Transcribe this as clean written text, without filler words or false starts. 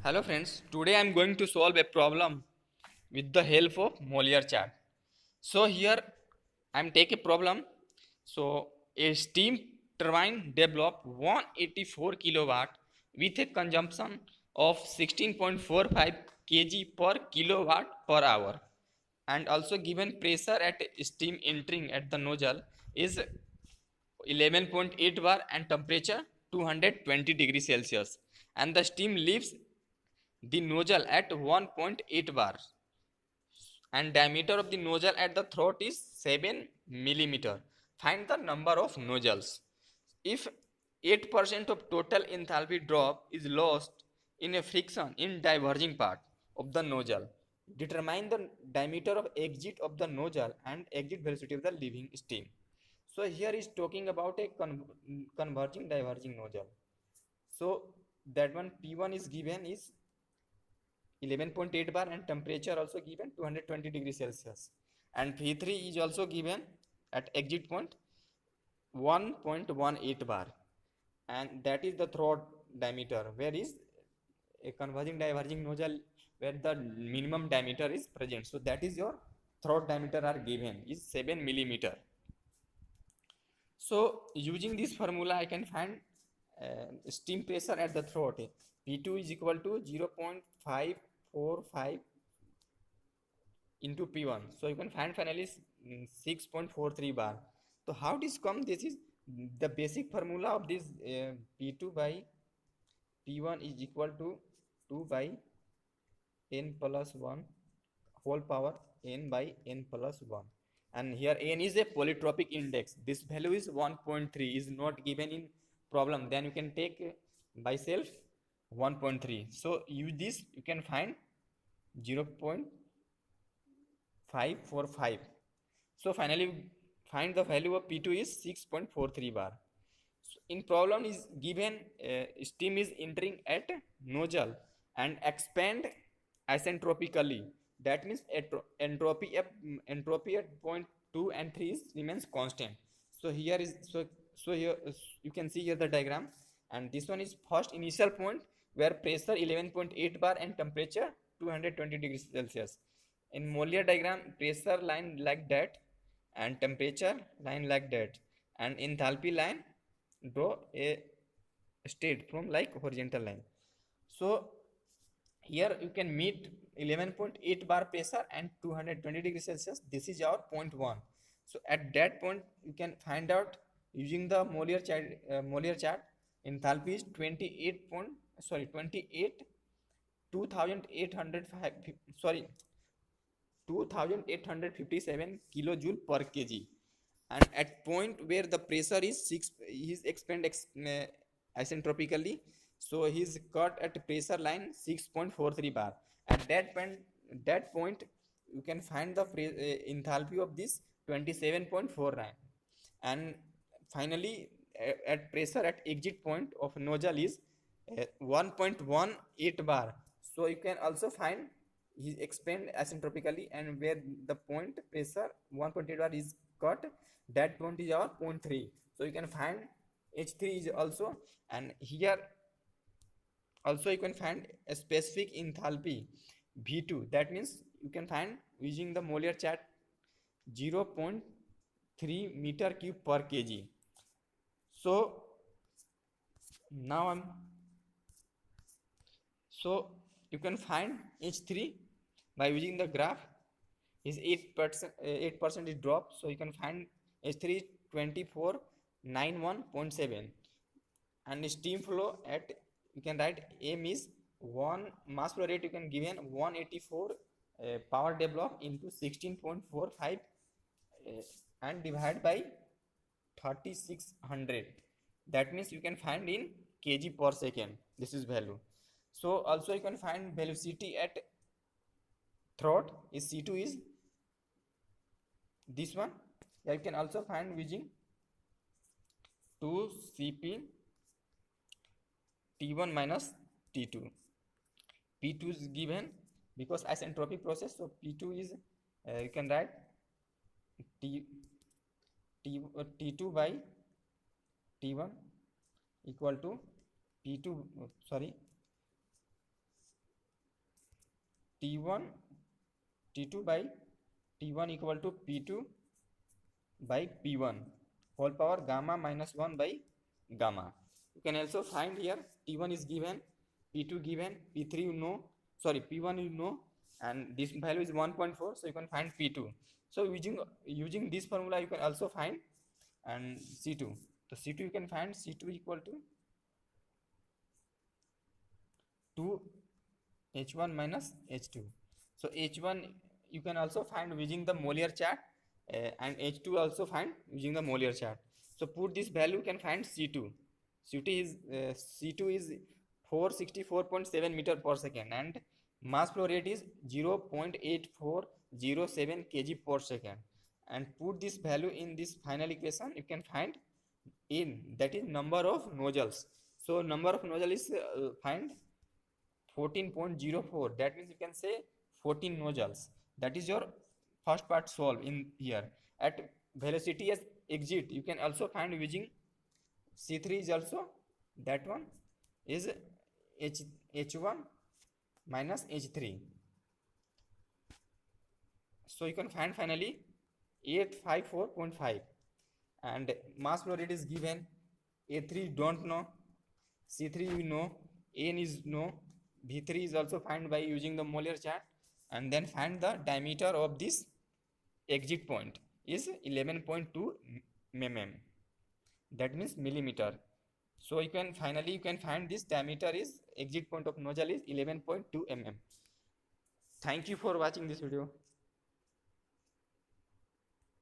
Hello friends, today I am going to solve a problem with the help of Moliere chart. So here I am take a problem. So a steam turbine develop 184 kilowatt with a consumption of 16.45 kg per kilowatt per hour, and also given pressure at steam entering at the nozzle is 11.8 bar and temperature 220 degrees Celsius, and the steam leaves the nozzle at 1.8 bar and diameter of the nozzle at the throat is 7 millimeter. Find the number of nozzles. If 8% of total enthalpy drop is lost in a friction in diverging part of the nozzle, determine the diameter of exit of the nozzle and exit velocity of the leaving steam. So here is talking about a converging diverging nozzle. So that one P1 is given is 11.8 bar and temperature also given 220 degrees Celsius, and V3 is also given at exit point 1.18 bar, and that is the throat diameter where is a converging diverging nozzle where the minimum diameter is present. So that is your throat diameter are given is 7 millimeter. So using this formula I can find steam pressure at the throat. P2 is equal to 0.545 into P1. So you can find finally 6.43 bar. So how this come? This is the basic formula of this P2 by P1 is equal to 2 by n plus 1 whole power n by n plus 1. And here n is a polytropic index. This value is 1.3 is not given in problem. Then you can take by self 1.3. So use this you can find 0.545. So finally find the value of P2 is 6.43 bar. So in problem is given steam is entering at nozzle and expand isentropically. That means entropy at point 2 and 3 is remains constant. So here is so here you can see here the diagram, and this one is first initial point where pressure 11.8 bar and temperature 220 degrees Celsius. In Moliere diagram, pressure line like that and temperature line like that, and enthalpy line draw a state from like horizontal line. So here you can meet 11.8 bar pressure and 220 degrees Celsius. This is our point 1. So at that point you can find out using the Moliere chart enthalpy is 28 point sorry 28 2805 sorry 2857 kilojoule per kg, and at point where the pressure is 6 is isentropically, so he's cut at pressure line 6.43 bar. At that point you can find the enthalpy of this 27.49, and finally at pressure at exit point of nozzle is 1.18 bar. So you can also find he expand asentropically, and where the point pressure 1.8 bar is cut, that point is our point 3. So you can find H3 is also, and here also you can find a specific enthalpy V2. That means you can find using the Moliere chart 0.3 meter cube per kg. So now I'm so you can find H3 by using the graph is 8% is drop. So you can find H3 2491.7, and steam flow at you can write M is 1 mass flow rate you can given 184 power develop into 16.45 and divide by 3600. That means you can find in kg per second. This is value. So also you can find velocity at throat is C2 is this one. Yeah, you can also find using 2 Cp T1 minus T2. P2 is given because isentropic process. So P2 is you can write T, T2 by T1 equal to P2 sorry T1 T2 by T1 equal to P2 by P1 whole power gamma minus 1 by gamma. You can also find here T1 is given, P2 given, P3 you know, sorry, P1 you know, and this value is 1.4, so you can find P2. So using this formula you can also find and C2. So C2 you can find C2 equal to 2 H1 minus H2. So H1 you can also find using the Mollier chart, and H2 also find using the Mollier chart. So put this value, you can find C2. C2 is 464.7 meter per second and mass flow rate is 0.8407 kg per second. And put this value in this final equation, you can find in that is number of nozzles. So number of nozzle is find 14.04. That means you can say 14 nozzles. That is your first part solved in here. At velocity as exit, you can also find using C3 is also that one is H1 minus H3. So you can find finally 854.5, and mass flow rate is given. A3 don't know, C3 you know, N is no, V3 is also found by using the Mollier chart, and then find the diameter of this exit point is 11.2 mm. That means millimeter. So you can find this diameter is exit point of nozzle is 11.2 mm. Thank you for watching this video.